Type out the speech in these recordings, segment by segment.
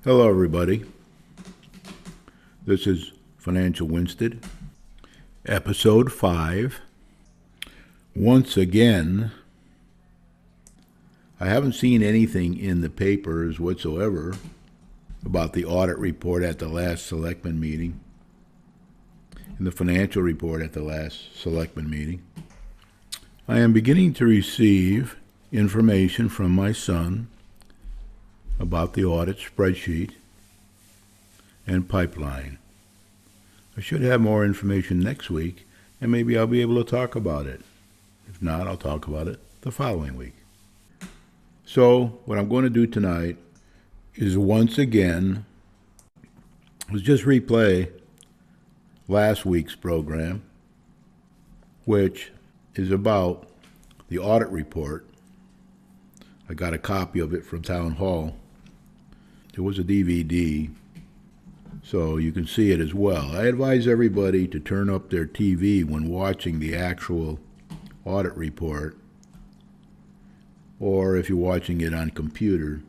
Hello, everybody. This is Financial Winsted, Episode 5. Once again, I haven't seen anything in the papers whatsoever about the audit report at the last selectmen meeting and the financial report at the last selectmen meeting. I am beginning to receive information from my son about the audit spreadsheet and pipeline. I should have more information next week, and maybe I'll be able to talk about it. If not, I'll talk about it the following week. So, what I'm going to do tonight is once again, just replay last week's program, which is about the audit report. I got a copy of it from Town Hall. It was a DVD, so you can see it as well. I advise everybody to turn up their TV when watching the actual audit report, or if you're watching it on computer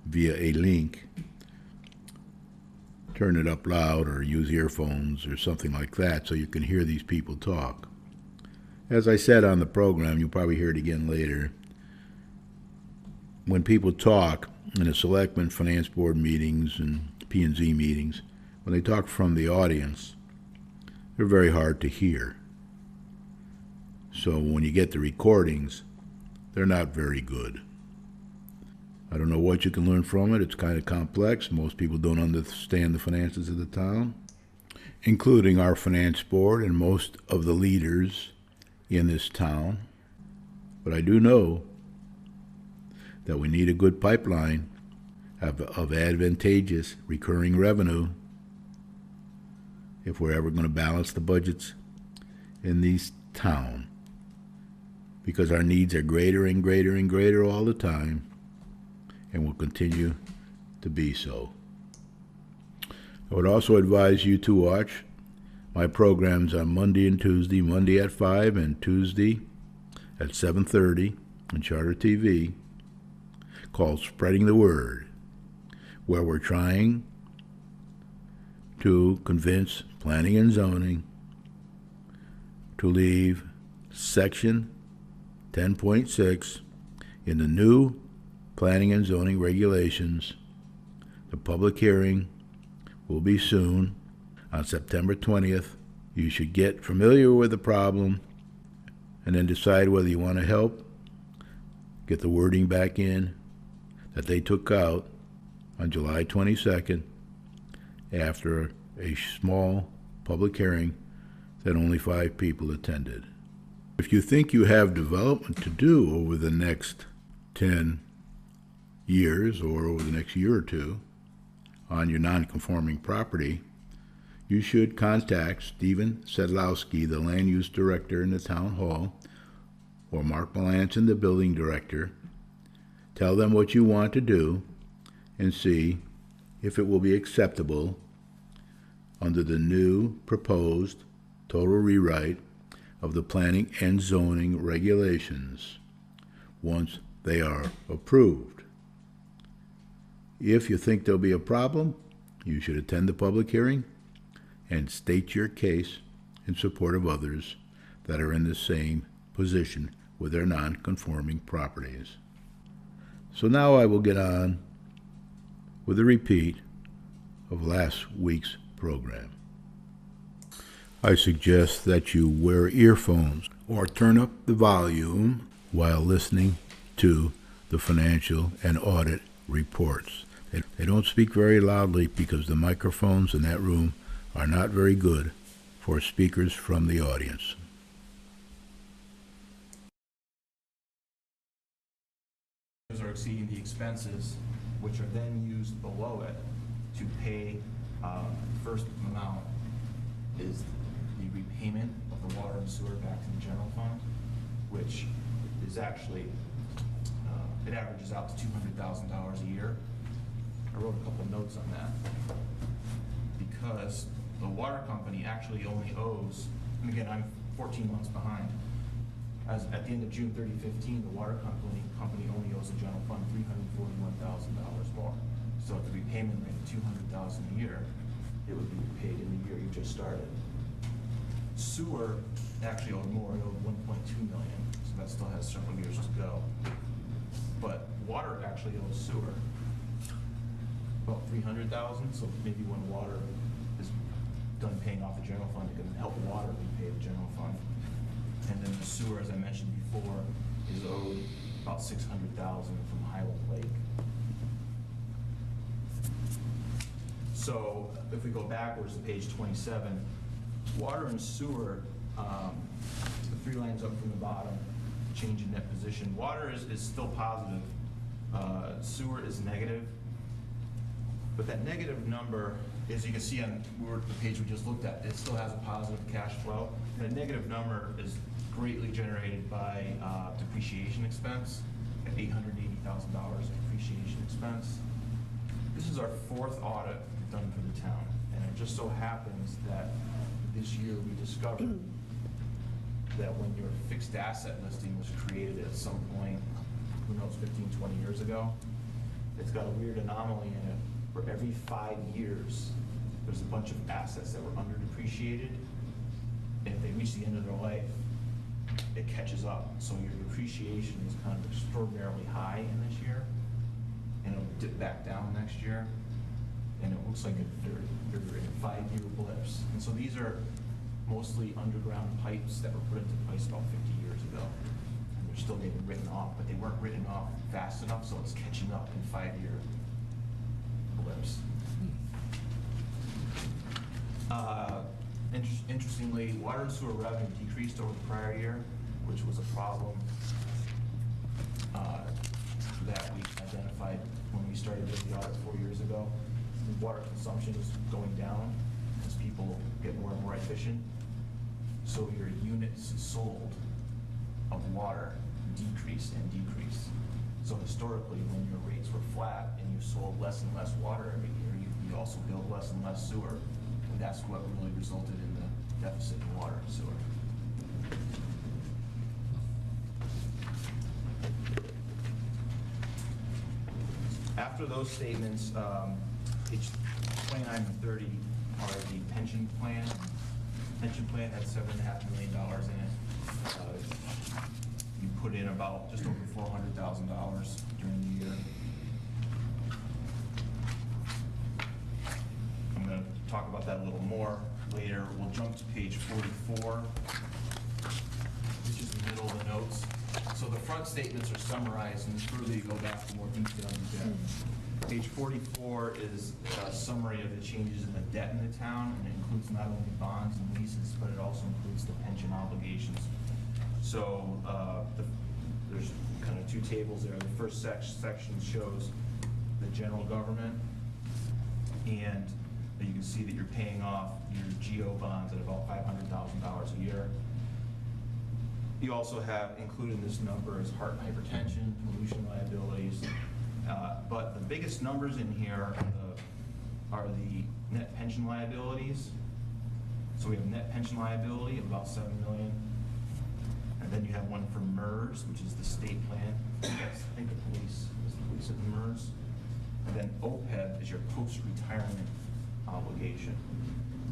via a link, turn it up loud or use earphones or something like that so you can hear these people talk. As I said on the program, you'll probably hear it again later, when people talk in the selectmen, finance board meetings, and P&Z meetings, when they talk from the audience, they're very hard to hear. So when you get the recordings, they're not very good. I don't know what you can learn from it. It's kind of complex. Most people don't understand the finances of the town, including our finance board and most of the leaders in this town. But I do know that we need a good pipeline of advantageous recurring revenue if we're ever going to balance the budgets in this town, because our needs are greater and greater and greater all the time, and will continue to be so. I would also advise you to watch my programs on Monday and Tuesday, Monday at 5 and Tuesday at 7:30 on Charter TV, called Spreading the Word, where we're trying to convince planning and zoning to leave Section 10.6 in the new planning and zoning regulations. The public hearing will be soon on September 20th. You should get familiar with the problem and then decide whether you want to help get the wording back in that they took out on July 22nd after a small public hearing that only 5 people attended. If you think you have development to do over the next 10 years or over the next year or two on your non-conforming property, you should contact Stephen Sedlowski, the land use director in the town hall, or Mark Melanson, the building director. Tell them what you want to do and see if it will be acceptable under the new proposed total rewrite of the planning and zoning regulations once they are approved. If you think there'll be a problem, you should attend the public hearing and state your case in support of others that are in the same position with their non-conforming properties. So now I will get on with a repeat of last week's program. I suggest that you wear earphones or turn up the volume while listening to the financial and audit reports. They don't speak very loudly because the microphones in that room are not very good for speakers from the audience. Are exceeding the expenses, which are then used below it to pay the first amount is the repayment of the water and sewer back to the general fund, which is actually, it averages out to $200,000 a year. I wrote a couple notes on that because the water company actually only owes, and again, I'm 14 months behind. As at the end of June 30, 2015, the water company only owes the general fund $341,000 more. So at the repayment rate of $200,000 a year, it would be paid in the year you just started. Sewer actually owed more, it owed $1.2 million, so that still has several years to go. But water actually owes sewer about $300,000, so maybe when water is done paying off the general fund, it can help water repay the general fund. And then the sewer, as I mentioned before, is owed about $600,000 from Highland Lake. So if we go backwards to page 27, water and sewer, the 3 lines up from the bottom, change in net position. Water is still positive. Sewer is negative. But that negative number, as you can see on the page we just looked at, it still has a positive cash flow. That negative number is greatly generated by depreciation expense, at $880,000 depreciation expense. This is our 4th audit we've done for the town, and it just so happens that this year we discovered that when your fixed asset listing was created at some point, who knows, 15, 20 years ago, it's got a weird anomaly in it where every 5 years, there's a bunch of assets that were underdepreciated, and if they reach the end of their life, it catches up. So your depreciation is kind of extraordinarily high in this year, and it'll dip back down next year, and it looks like they're in 5-year blips. And so these are mostly underground pipes that were put into place about 50 years ago, and they're still getting written off, but they weren't written off fast enough, so it's catching up in 5-year blips. Interestingly, water and sewer revenue decreased over the prior year, which was a problem that we identified when we started doing the audit 4 years ago. Water consumption is going down as people get more and more efficient. So your units sold of water decrease and decrease. So historically, when your rates were flat and you sold less and less water every year, you also built less and less sewer. And that's what really resulted in the deficit in water and sewer. After those statements, page 29 and 30 are the pension plan. Pension plan had $7.5 million in it. You put in about just over $400,000 during the year. I'm going to talk about that a little more later. We'll jump to page 44, which is the middle of the notes. So the front statements are summarized, and further you go back for more detail in the debt. Page 44 is a summary of the changes in the debt in the town, and it includes not only bonds and leases, but it also includes the pension obligations. So there's kind of 2 tables there. The first section shows the general government, and you can see that you're paying off your GO bonds at about $500,000 a year. You also have included in this number is heart and hypertension, pollution liabilities, but the biggest numbers in here are the net pension liabilities. So we have net pension liability of about $7 million, and then you have one for MERS, which is the state plan. That's, I think, the police at the MERS, and then OPEB is your post-retirement obligation.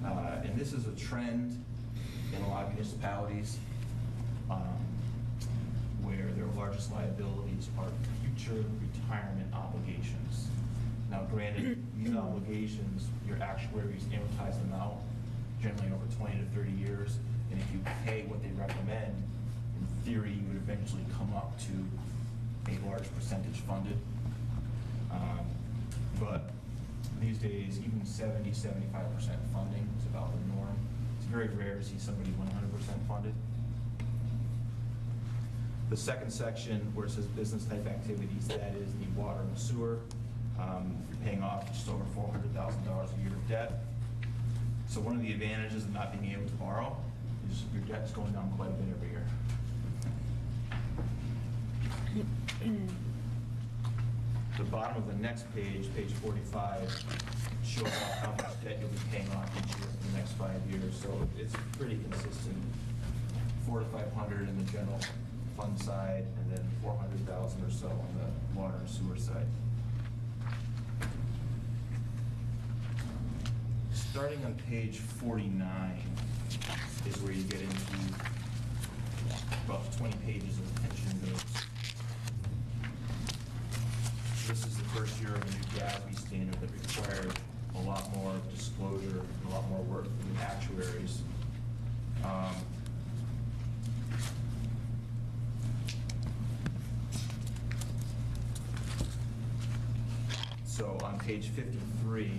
And this is a trend in a lot of municipalities where their largest liabilities are future retirement obligations. Now, granted, these obligations, your actuaries amortize them out generally over 20 to 30 years, and if you pay what they recommend, in theory, you would eventually come up to a large percentage funded. But these days, even 70, 75% funding is about the norm. It's very rare to see somebody 100% funded. The second section where it says business type activities, that is the water and the sewer. You're paying off just over $400,000 a year of debt. So one of the advantages of not being able to borrow is your debt's going down quite a bit every year. The bottom of the next page, page 45, shows how much debt you'll be paying off each year for the next 5 years. So it's pretty consistent. 400 to 500 in the general fund side, and then 400,000 or so on the water and sewer side. starting on page 49 is where you get into about 20 pages of pension notes. This is the first year of the new GASB standard that required a lot more disclosure and a lot more work from the actuaries. So on page 53,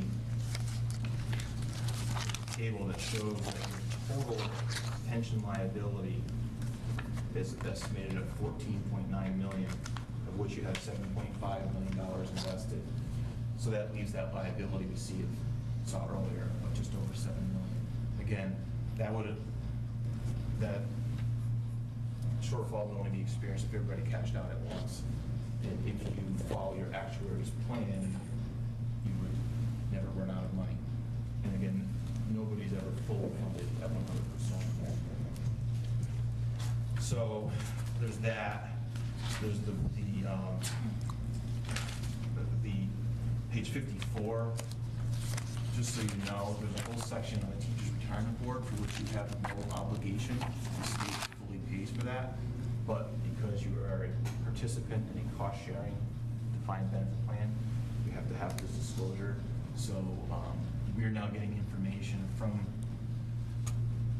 table that shows that your total pension liability is estimated at $14.9 million, of which you have $7.5 million invested. So that leaves that liability we saw earlier of just over $7 million. Again, that shortfall would only be experienced if everybody cashed out at once. And if you follow your actuary's plan, you would never run out of money. And again, nobody's ever fully funded at 100%. So there's that. There's the page 54. Just so you know, there's a whole section on the teacher's retirement board for which you have no obligation. The state fully pays for that. But because you are a participant in a cost-sharing defined benefit plan, you have to have this disclosure. So we are now getting information from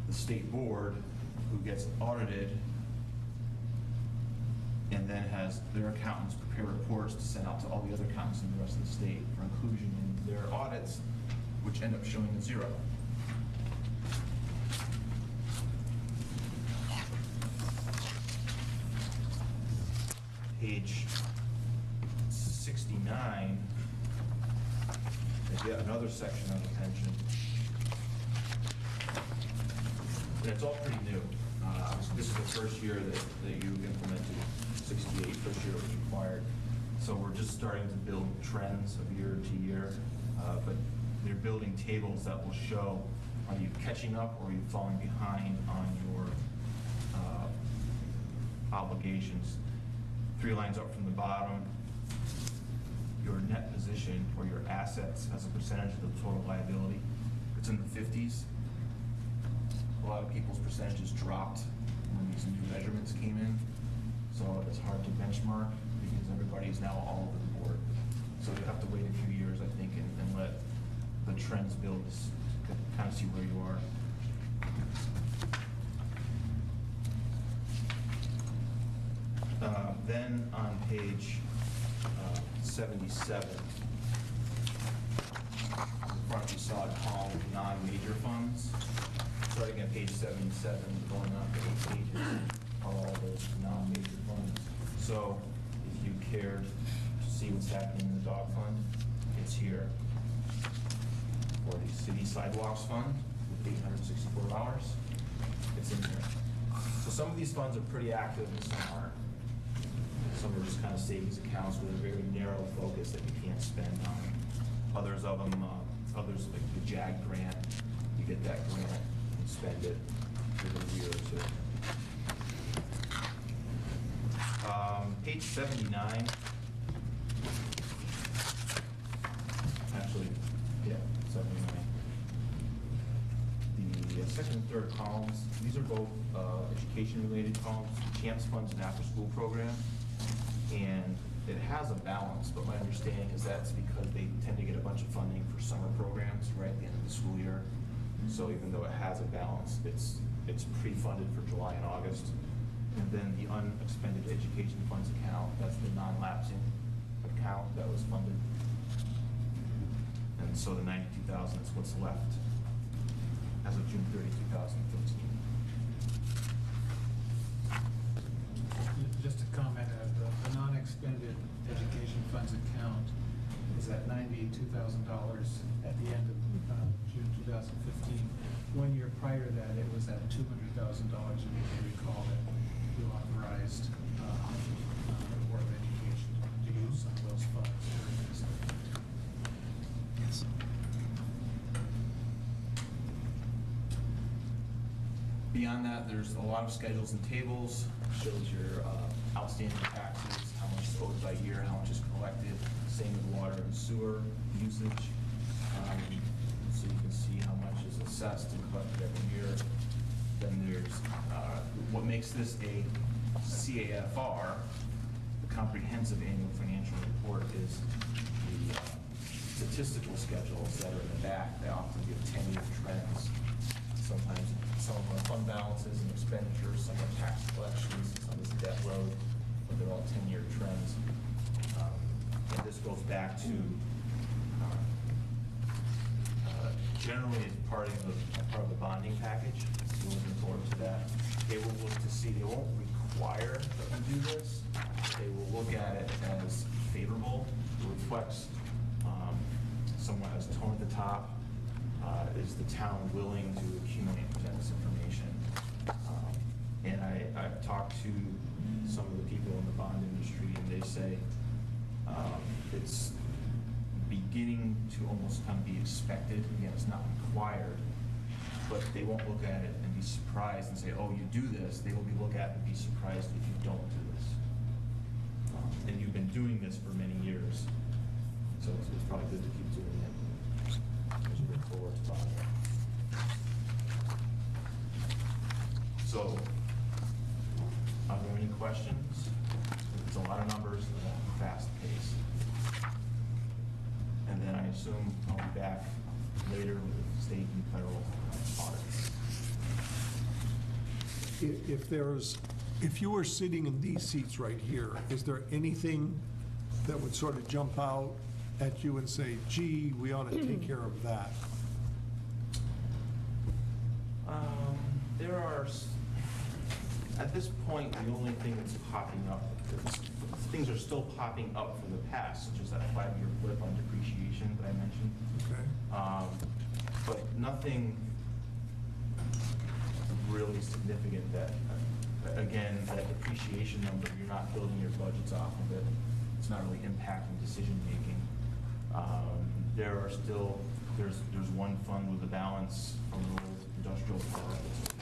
the state board, who gets audited and then has their accountants prepare reports to send out to all the other accountants in the rest of the state for inclusion in their audits, which end up showing a zero. Page 69 is yet another section on the pension. And it's all pretty new. This is the first year that you implemented 68, first year it was required. So we're just starting to build trends of year to year, but they're building tables that will show, are you catching up or are you falling behind on your obligations? 3 lines up from the bottom, your net position or your assets as a percentage of the total liability, it's in the 50s. A lot of people's percentages dropped when these new measurements came in, so it's hard to benchmark because everybody is now all over the board. So you have to wait a few years, I think, and let the trends build to kind of see where you are. Then on page 77, in front you saw a column of non-major funds. Starting at page 77, going up to 8 pages, are all those non-major funds. So if you cared to see what's happening in the dog fund, it's here. Or the city sidewalks fund with $864, it's in here. So some of these funds are pretty active and some aren't. Some are just kind of savings accounts with a very narrow focus that you can't spend on. Others of them, others like the JAG grant, you get that grant and spend it within a year or two. Page 79. Actually, yeah, 79. The second and third columns, these are both education-related columns, CHAMPS funds and after-school program. And it has a balance, but my understanding is that's because they tend to get a bunch of funding for summer programs right at the end of the school year. So even though it has a balance, it's pre-funded for July and August. And then the unexpended education funds account, that's the non-lapsing account that was funded. And so the $92,000 is what's left as of June 30, 2015. Just to comment, the non-expended education funds account is at $92,000 at the end of June 2015. 1 year prior to that, it was at $200,000, and you may recall that we authorized the Board of Education to use some of those funds during this event. Yes. Beyond that, there's a lot of schedules and tables. Shows your outstanding taxes, how much is owed by year, how much is collected. Same with water and sewer usage. So you can see how assessed and collected every year. Then there's, what makes this a CAFR, the Comprehensive Annual Financial Report, is the statistical schedules that are in the back. They often give 10-year trends. Sometimes some are fund balances and expenditures, some are tax collections, some is debt load, but they're all 10-year trends. And this goes back to generally it's part of the bonding package. We're looking forward to that. They will look to see, they won't require that we do this. They will look at it as favorable. It reflects somewhat as tone at the top. Is the town willing to accumulate and present this information? And I've talked to some of the people in the bond industry, and they say it's beginning to almost kind of be expected. Again, it's not required, but they won't look at it and be surprised and say, oh, you do this. They will look at it and be surprised if you don't do this. And you've been doing this for many years, so it's probably good to keep doing it as you look forward to bonding. So, are there any questions? It's a lot of numbers at a fast pace. And then I assume I'll be back later with state and federal audits. If you were sitting in these seats right here, is there anything that would sort of jump out at you and say, gee, we ought to take care of that? There are, at this point, the only thing that's popping up, things are still popping up from the past, such as that 5-year blip on depreciation that I mentioned. Okay. But nothing really significant that, again, that depreciation number, you're not building your budgets off of it. It's not really impacting decision-making. There are still, there's one fund with a balance from the old industrial park that's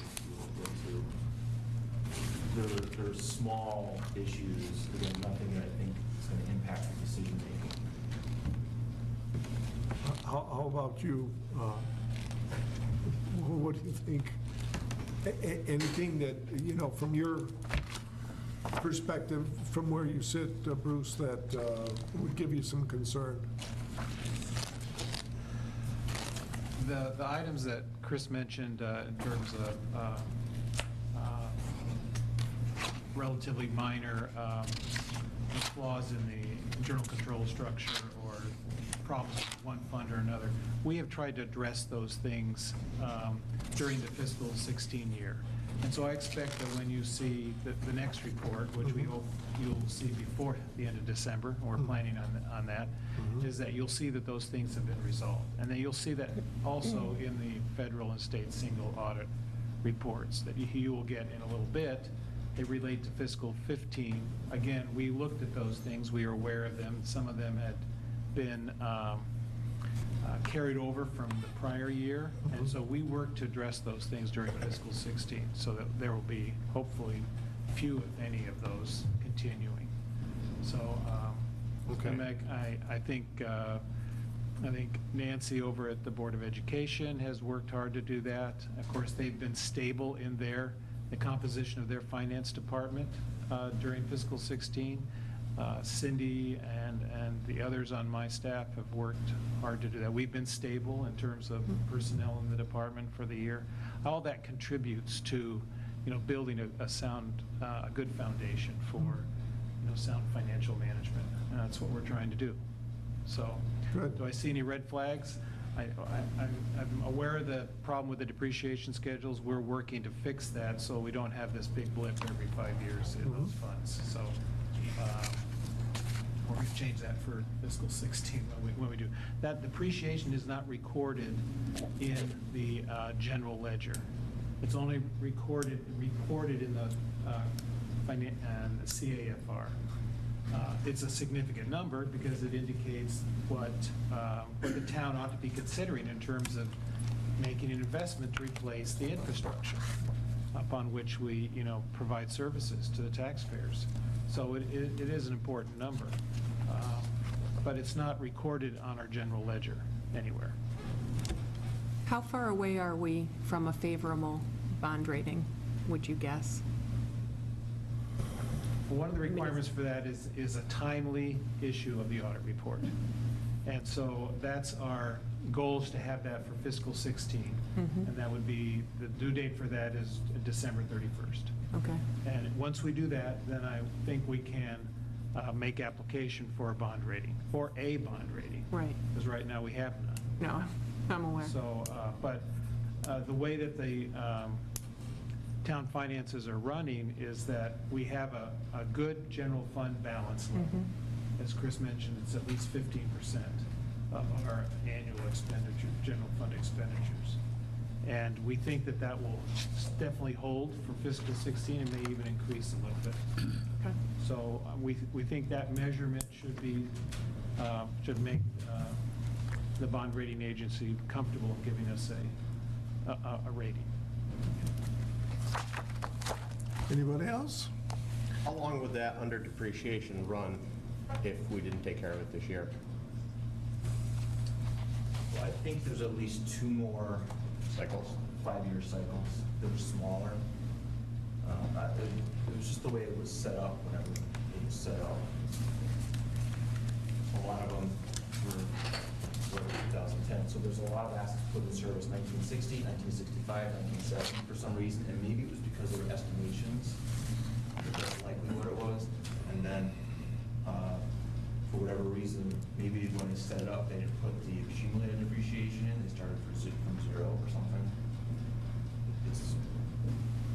there's small issues, again, nothing that I think is going to impact the decision-making. How about you? What do you think? Anything that, you know, from your perspective, from where you sit, Bruce, that would give you some concern? The items that Chris mentioned in terms of relatively minor flaws in the internal control structure or problems with one fund or another, we have tried to address those things during the fiscal 16 year. And so I expect that when you see the next report, which we hope you'll see before the end of December, and we're planning on that, is that you'll see that those things have been resolved. And then you'll see that also in the federal and state single audit reports that you will get in a little bit. They relate to fiscal 15. Again, we looked at those things. We are aware of them. Some of them had been carried over from the prior year. And so we worked to address those things during fiscal 16 so that there will be hopefully few, if any, of those continuing. So Okay. I think Nancy over at the Board of Education has worked hard to do that. Of course, they've been stable in the composition of their finance department during fiscal 16. Cindy and the others on my staff have worked hard to do that. We've been stable in terms of personnel in the department for the year. All that contributes to, building a sound, a good foundation for, sound financial management. And that's what we're trying to do. So, Good. Do I see any red flags? I'm aware of the problem with the depreciation schedules. We're working to fix that so we don't have this big blip every 5 years in those funds. So we're going to change that for fiscal 16 when we do. That depreciation is not recorded in the general ledger. It's only reported in the CAFR. It's a significant number because it indicates what the town ought to be considering in terms of making an investment to replace the infrastructure upon which we, provide services to the taxpayers. So it is an important number, but it's not recorded on our general ledger anywhere. How far away are we from a favorable bond rating, would you guess? One of the requirements for that is a timely issue of the audit report. And so that's our goal, is to have that for fiscal 16. And that would be, the due date for that is December 31st. Okay. And once we do that, then I think we can make application for a bond rating, for a bond rating. Right. Because right now we have none. No, I'm aware. So, but the way that the town finances are running is that we have a good general fund balance level. As Chris mentioned, it's at least 15% of our annual expenditure, general fund expenditures. And we think that that will definitely hold for fiscal 16 and may even increase a little bit. Okay. So we think that measurement should be, should make the bond rating agency comfortable in giving us a rating. Anybody else? How long would that under depreciation run if we didn't take care of it this year? Well, I think there's at least 2 more Cycles? 5-year cycles. They were smaller. It was just the way it was set up whenever it was set up. A lot of them were 2010. So there's a lot of assets put in service 1960, 1965, 1970 for some reason, and maybe it was because they were estimations. That's likely what it was. And then, for whatever reason, maybe when they set it up, they didn't put the accumulated depreciation in. They started from 0 or something.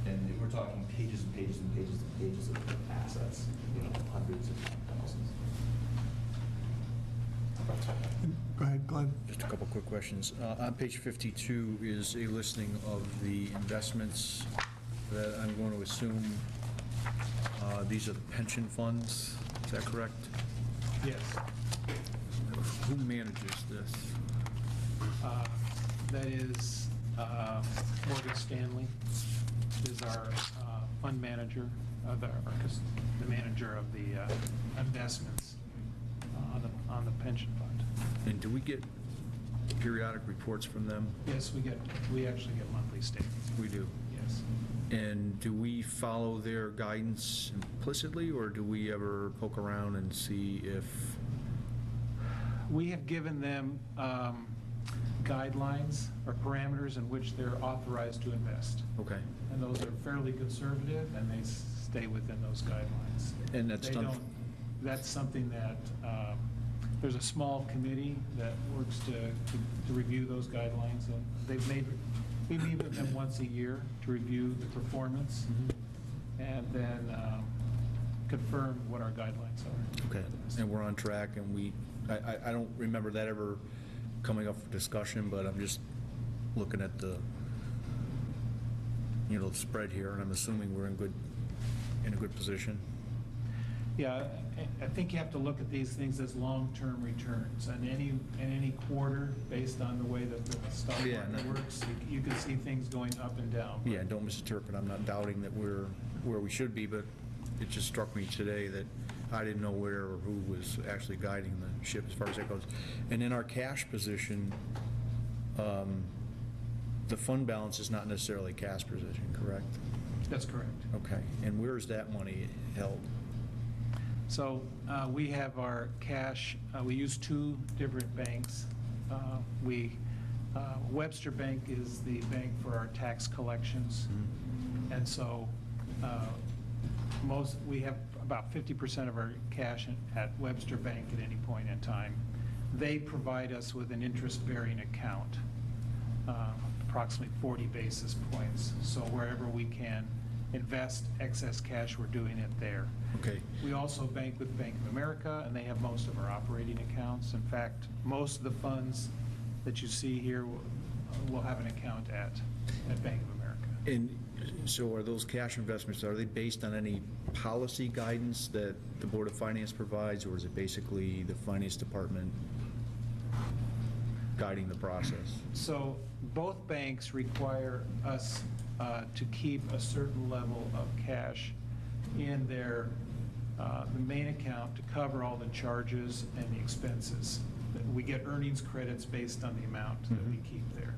And we're talking pages and pages and pages and pages of assets, hundreds of thousands. Go ahead, Glenn. Just a couple quick questions. On page 52 is a listing of the investments that I'm going to assume these are the pension funds. Is that correct? Yes. Who manages this? That is Morgan Stanley is our fund manager, the manager of the investments on the pension fund. And do we get periodic reports from them? Yes, we actually get monthly statements. We do. Yes. And do we follow their guidance implicitly, or do we ever poke around and see if? We have given them guidelines or parameters in which they're authorized to invest. Okay. And those are fairly conservative, and they stay within those guidelines. And that's They done. don't- That's something that, there's a small committee that works to review those guidelines. And we meet with them once a year to review the performance and then confirm what our guidelines are. Okay, and we're on track, and I don't remember that ever coming up for discussion, but I'm just looking at the, the spread here, and I'm assuming we're in a good position. Yeah, I think you have to look at these things as long-term returns. And any quarter, based on the way that the stock Yeah, market no. works, you can see things going up and down. Yeah, don't misinterpret, I'm not doubting that we're where we should be, but it just struck me today that I didn't know where or who was actually guiding the ship as far as that goes. And in our cash position, the fund balance is not necessarily cash position, correct? That's correct. Okay, and where is that money held? So we have our cash, we use 2 different banks. Webster Bank is the bank for our tax collections. And so we have about 50% of our cash at Webster Bank at any point in time. They provide us with an interest-bearing account, approximately 40 basis points. So wherever we can invest excess cash, we're doing it there. Okay. We also bank with Bank of America, and they have most of our operating accounts. In fact, most of the funds that you see here will have an account at Bank of America. And so are those cash investments, are they based on any policy guidance that the Board of Finance provides, or is it basically the Finance Department guiding the process? So both banks require us to keep a certain level of cash in their the main account to cover all the charges and the expenses. We get earnings credits based on the amount that we keep there.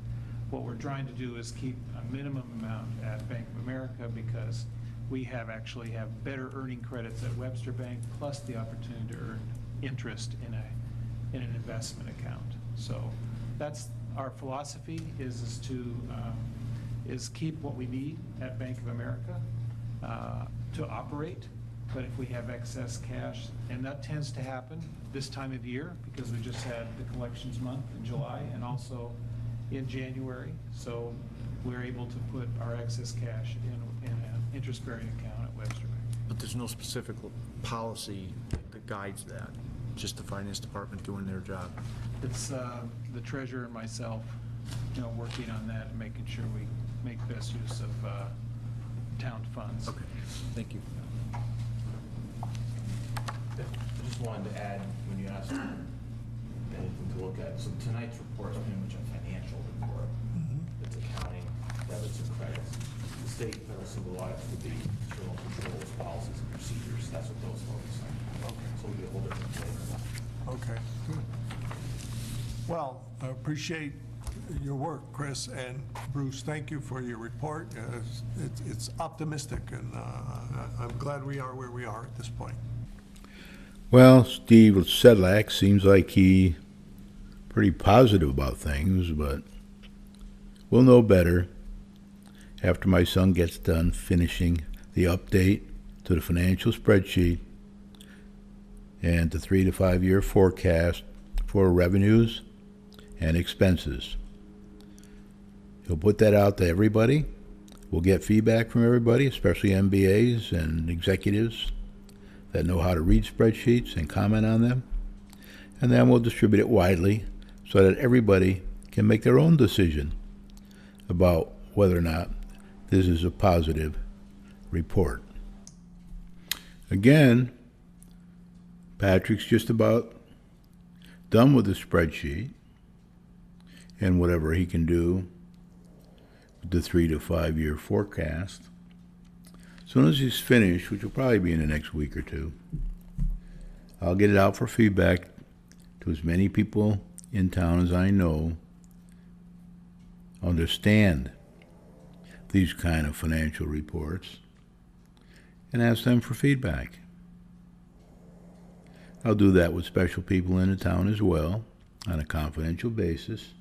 what we're trying to do is keep a minimum amount at Bank of America because we actually have better earning credits at Webster Bank, plus the opportunity to earn interest in an investment account. So that's our philosophy, is keep what we need at Bank of America to operate. But if we have excess cash, and that tends to happen this time of year because we just had the collections month in July and also in January, so we're able to put our excess cash in an interest-bearing account at Webster Bank. But there's no specific policy that guides that, just the finance department doing their job. It's the treasurer and myself, working on that and making sure we make best use of town funds. Okay, thank you. I just wanted to add, when you asked anything to look at, so tonight's report is pretty much a financial report. It's accounting, debits and credits. The state and federal civil audits would be internal controls, policies and procedures. That's what those focus on. Okay. So it'll be a whole different flavor. Okay, good. Well, I appreciate your work, Chris, and Bruce, thank you for your report. It's optimistic, and I'm glad we are where we are at this point. Well, Steve Sedlak seems like he pretty positive about things, but we'll know better after my son gets done finishing the update to the financial spreadsheet and the 3 to 5 year forecast for revenues and expenses. He'll put that out to everybody. We'll get feedback from everybody, especially MBAs and executives that know how to read spreadsheets and comment on them. And then we'll distribute it widely so that everybody can make their own decision about whether or not this is a positive report. Again, Patrick's just about done with the spreadsheet and whatever he can do with the 3 to 5 year forecast. As soon as he's finished, which will probably be in the next week or two, I'll get it out for feedback to as many people in town as I know understand these kind of financial reports and ask them for feedback. I'll do that with special people in the town as well on a confidential basis.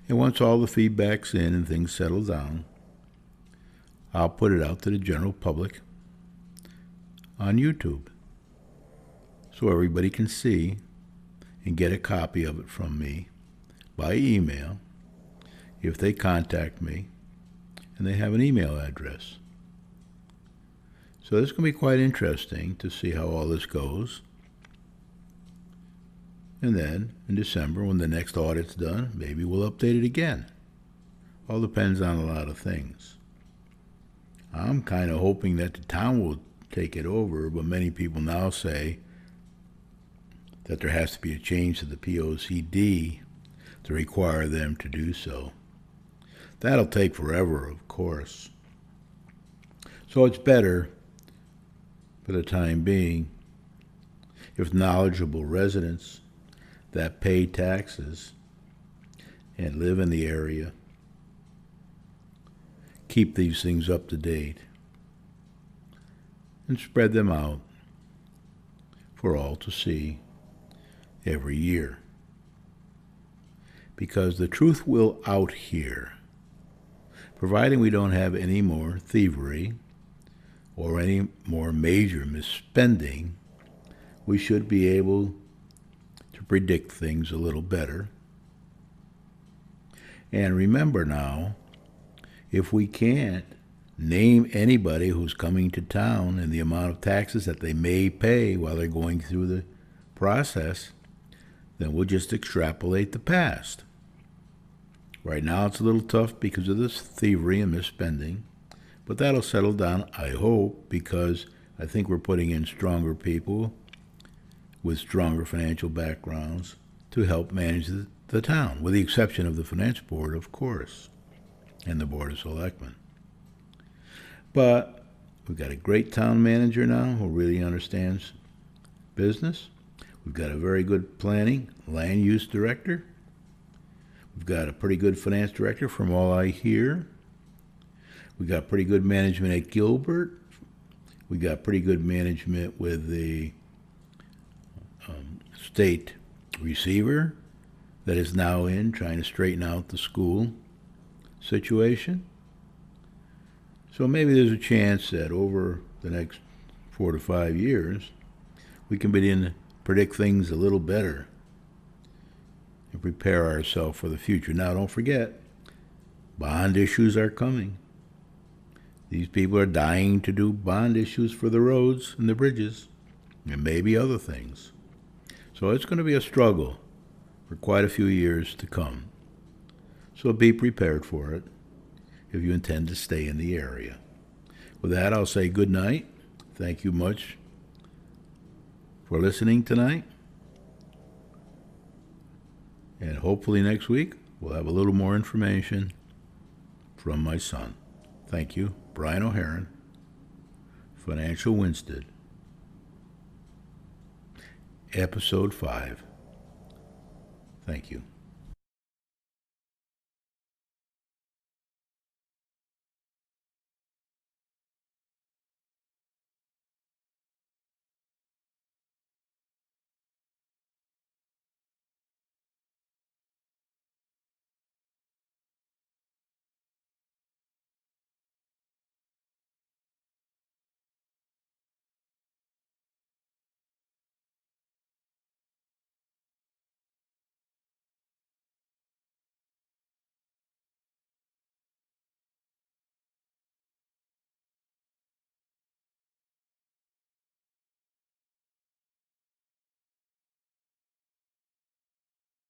And once all the feedback's in and things settle down, I'll put it out to the general public on YouTube so everybody can see and get a copy of it from me by email if they contact me and they have an email address. So this is going to be quite interesting to see how all this goes. And then in December, when the next audit's done, maybe we'll update it again. All depends on a lot of things. I'm kind of hoping that the town will take it over, but many people now say that there has to be a change to the POCD to require them to do so. That'll take forever, of course. So it's better, for the time being, if knowledgeable residents that pay taxes and live in the area keep these things up to date and spread them out for all to see every year. Because the truth will out here, providing we don't have any more thievery or any more major misspending. We should be able to predict things a little better. And remember now, if we can't name anybody who's coming to town and the amount of taxes that they may pay while they're going through the process, then we'll just extrapolate the past. Right now it's a little tough because of this thievery and misspending, but that'll settle down, I hope, because I think we're putting in stronger people with stronger financial backgrounds to help manage the town, with the exception of the Finance Board, of course, and the Board of Selectmen. But we've got a great town manager now who really understands business. We've got a very good planning, land use director. We've got a pretty good finance director from all I hear. We got pretty good management at Gilbert. We got pretty good management with the state receiver that is now in trying to straighten out the school situation. So maybe there's a chance that over the next 4 to 5 years, we can begin to predict things a little better and prepare ourselves for the future. Now, don't forget, bond issues are coming. These people are dying to do bond issues for the roads and the bridges and maybe other things. So it's going to be a struggle for quite a few years to come. So be prepared for it if you intend to stay in the area. With that, I'll say good night. Thank you much for listening tonight. And hopefully next week we'll have a little more information from my son. Thank you. Brian O'Haron, Financial Winsted, Episode 5. Thank you.